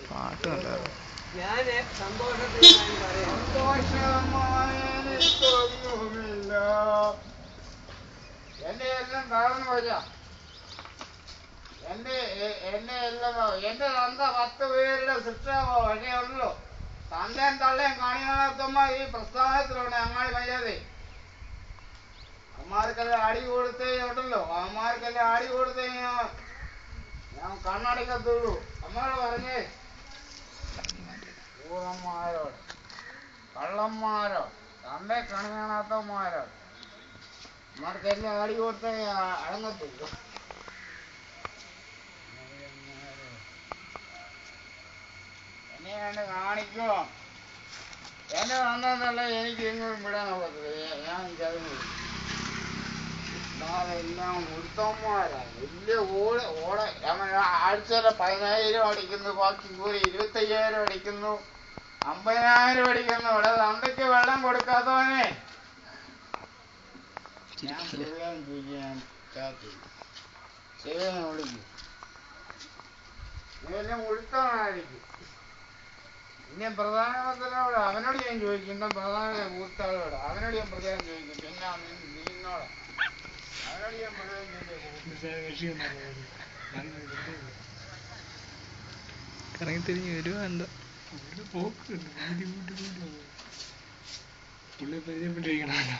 പാട്ട് കണ്ടായിരുന്നു. എന്നെ എല്ലാം താഴ്ന്നു വരിക. എന്നെ എല്ലാം എന്റെ തന്ത 10 പേരുടെ ശിക്ഷാവോ എന്നെ ഉള്ളൂ. തന്തയും തള്ളയും കാണിയാത്തമ്മ ഈ പ്രസ്ഥാനത്തിലുണ്ട്. അങ്ങാടി മര്യാദ അമ്മമാർക്കെല്ലാം അടി കൊടുത്തേ ഉണ്ടല്ലോ. അമ്മമാർക്കെല്ലാം അടി കൊടുത്തേ ഞാൻ കണ്ണടക്കത്തുള്ളൂ. അമ്മയോട് പറഞ്ഞേ, ൂതന്മാരോട്, കള്ളന്മാരോ, തന്തയെ കണി കാണാത്തമാരോ, അമ്മമാർക്കെല്ലാം അടി കൊടുത്തേ അടങ്ങത്തുള്ളൂ. എന്നെ കണ്ട് കാണിക്കുമോ? എന്നെ വന്നതല്ല എനിക്ക് എങ്ങോട്ടും വിടാൻ പറ്റത്തില്ല. ഞാൻ ചതുങ്ങി. എല്ലാം ഉടുത്തന്മാരാ. വലിയ ആഴ്ചയിലെ 10,000 അടിക്കുന്നു, ബാക്കി കൂടി 25,000 അടിക്കുന്നു, 50,000 അടിക്കുന്നു. ഇവിടെ തന്തയ്ക്ക് വെള്ളം കൊടുക്കാത്തവനെ ഞാൻ സേവനം വിളിക്കും. ഇതെല്ലാം ഉടുത്തവനായിരിക്കും. ഇനി പ്രധാനമന്ത്രിയോട് അവനോട് ഞാൻ ചോദിക്കും. ഇന്ന പ്രധാന കൂത്താളോട് അവനോട് ഞാൻ പ്രത്യേകം ചോദിക്കും. പിന്നെ നിന്നോട് അവനോട് ഞാൻ പ്രത്യേകം കറങ്ങി തിരിഞ്ഞ് വരുവാ എന്താ പുള്ളി പരിചയപ്പെട്ടിരിക്കണമല്ലോ.